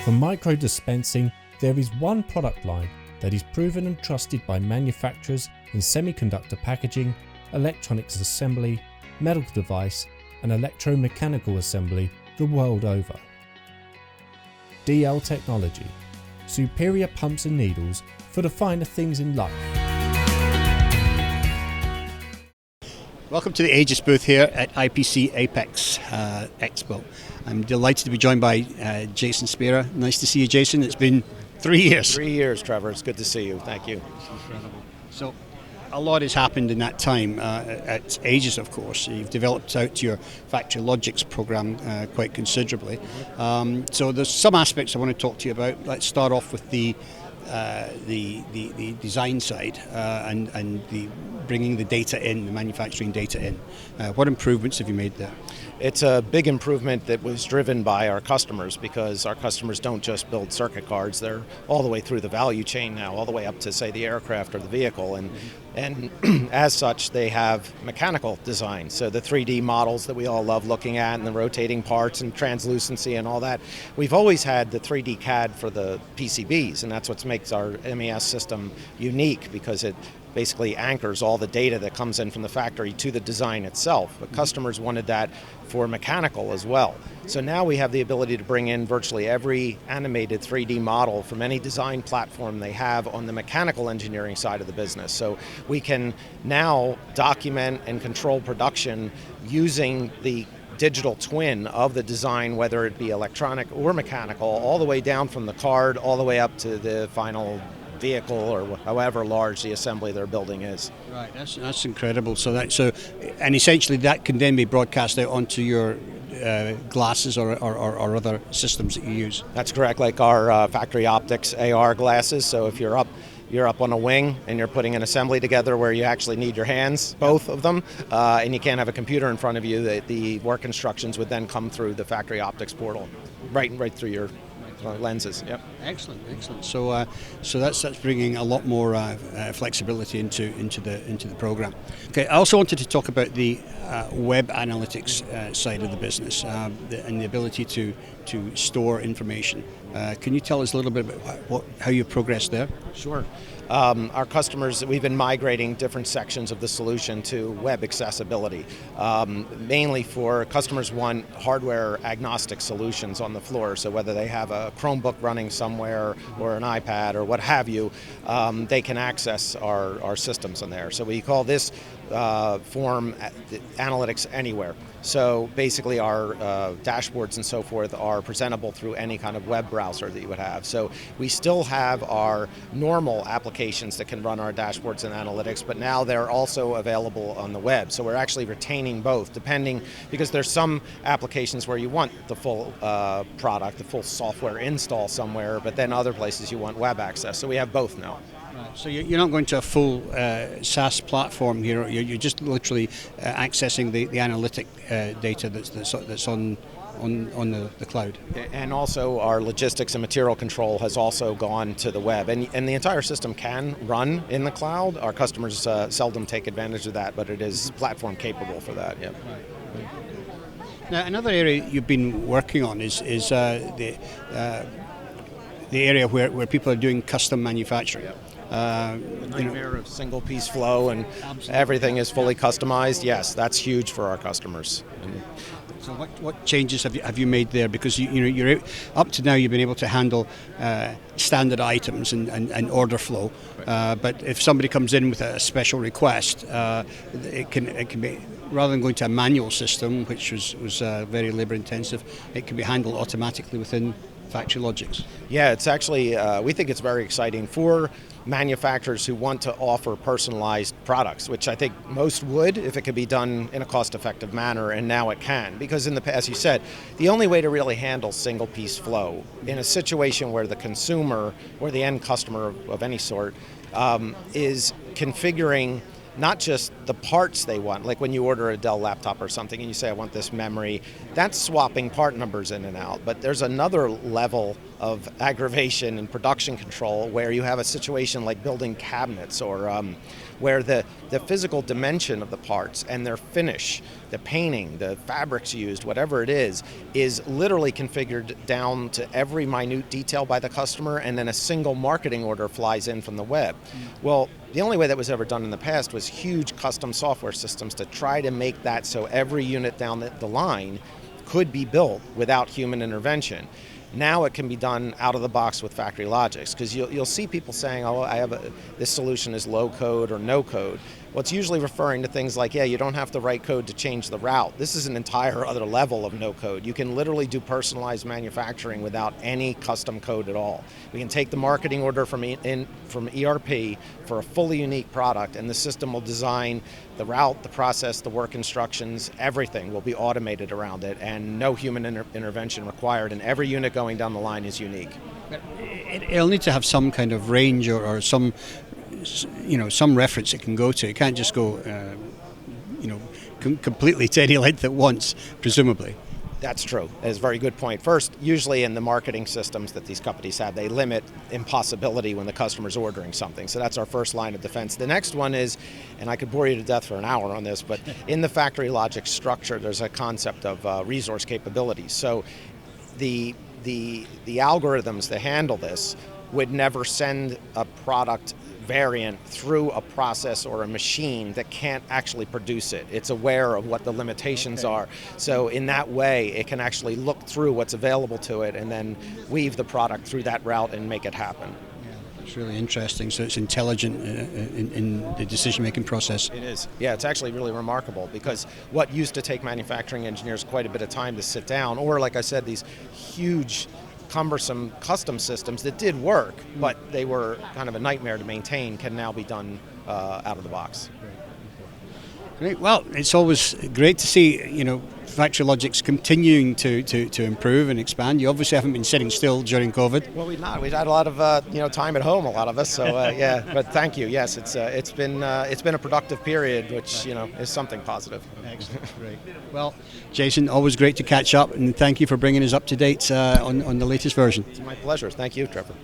For micro dispensing, there is one product line that is proven and trusted by manufacturers in semiconductor packaging, electronics assembly, medical device, and electromechanical assembly the world over. DL Technology, superior pumps and needles for the finer things in life. Welcome to the AEGIS booth here at IPC Apex Expo. I'm delighted to be joined by Jason Spera. Nice to see you, Jason. It's been 3 years. 3 years, Trevor. It's good to see you. Thank you. Incredible. So, a lot has happened in that time at AEGIS, of course. You've developed out your FactoryLogix program quite considerably. So there's some aspects I want to talk to you about. Let's start off with the design side and the bringing the data in, the manufacturing data in. What improvements have you made there? It's a big improvement that was driven by our customers, because our customers don't just build circuit cards, they're all the way through the value chain now, all the way up to, say, the aircraft or the vehicle. And as such, they have mechanical design. So the 3D models that we all love looking at, and the rotating parts and translucency and all that. We've always had the 3D CAD for the PCBs, and that's what makes our MES system unique, because it basically anchors all the data that comes in from the factory to the design itself. But customers wanted that for mechanical as well. So now we have the ability to bring in virtually every animated 3D model from any design platform they have on the mechanical engineering side of the business. So we can now document and control production using the digital twin of the design, whether it be electronic or mechanical, all the way down from the card, all the way up to the final vehicle, or however large the assembly they're building is. Right, that's incredible. And essentially that can then be broadcast out onto your glasses or other systems that you use. That's correct, like our FactoryLogix AR glasses. So if you're up on a wing and you're putting an assembly together where you actually need your hands, both of them, and you can't have a computer in front of you, the work instructions would then come through the FactoryLogix portal, right through your lenses. Yep. Excellent. So that's bringing a lot more flexibility into the program. Okay, I also wanted to talk about the web analytics side of the business and the ability to store information. Can you tell us a little bit about how you've progressed there? Sure. Our customers, we've been migrating different sections of the solution to web accessibility, mainly for customers want hardware agnostic solutions on the floor. So whether they have a Chromebook running somewhere or an iPad or what have you, they can access our systems in there. So we call this form Analytics Anywhere. So basically our dashboards and so forth are presentable through any kind of web browser that you would have. So we still have our normal applications that can run our dashboards and analytics, but now they're also available on the web. So we're actually retaining both, because there's some applications where you want the full product, the full software install somewhere, but then other places you want web access. So we have both now. So you're not going to a full SaaS platform here. You're just literally accessing the analytic data that's on the cloud. And also our logistics and material control has also gone to the web. And the entire system can run in the cloud. Our customers seldom take advantage of that, but it is platform capable for that. Yep. Right. Now, another area you've been working on is the area where people are doing custom manufacturing. Yep. The nightmare of single piece flow and everything is fully customized. Yes, that's huge for our customers. So what changes have you made there? Because you're up to now you've been able to handle standard items and order flow, right. But if somebody comes in with a special request, it can be, rather than going to a manual system, which was very labor intensive, it can be handled automatically within FactoryLogix. Yeah, it's actually, we think it's very exciting for manufacturers who want to offer personalized products, which I think most would if it could be done in a cost-effective manner, and now it can. Because in the past, as you said, the only way to really handle single-piece flow in a situation where the consumer or the end customer of any sort is configuring not just the parts they want, like when you order a Dell laptop or something and you say, I want this memory, that's swapping part numbers in and out. But there's another level of aggravation and production control where you have a situation like building cabinets or where the physical dimension of the parts and their finish, the painting, the fabrics used, whatever it is literally configured down to every minute detail by the customer, and then a single marketing order flies in from the web. Well, the only way that was ever done in the past was huge custom software systems to try to make that so every unit down the line could be built without human intervention. Now it can be done out of the box with FactoryLogix, because you'll see people saying, oh, this solution is low code or no code. Well, it's usually referring to things like, yeah, you don't have to write code to change the route. This is an entire other level of no code. You can literally do personalized manufacturing without any custom code at all. We can take the marketing order from ERP for a fully unique product, and the system will design the route, the process, the work instructions, everything will be automated around it, and no human intervention required, and every unit going down the line is unique. It'll need to have some kind of range or some some reference it can go to. It can't just go completely to any length at once, presumably. That's true. That's a very good point. First, usually in the marketing systems that these companies have, they limit impossibility when the customer's ordering something. So that's our first line of defense. The next one is, and I could bore you to death for an hour on this, but in the FactoryLogix structure, there's a concept of resource capabilities. So the algorithms that handle this would never send a product variant through a process or a machine that can't actually produce it. It's aware of what the limitations are. So in that way, it can actually look through what's available to it and then weave the product through that route and make it happen. It's really interesting. So it's intelligent in the decision-making process. It is. Yeah, it's actually really remarkable, because what used to take manufacturing engineers quite a bit of time to sit down, or like I said, these huge cumbersome custom systems that did work, but they were kind of a nightmare to maintain, can now be done out of the box. Great. Well, it's always great to see, FactoryLogix continuing to improve and expand. You obviously haven't been sitting still during COVID. Well, we've not. We've had a lot of time at home, a lot of us. So yeah, but thank you. Yes, it's been a productive period, which is something positive. Excellent. Great. Well, Jason, always great to catch up, and thank you for bringing us up to date on the latest version. It's my pleasure. Thank you, Trevor.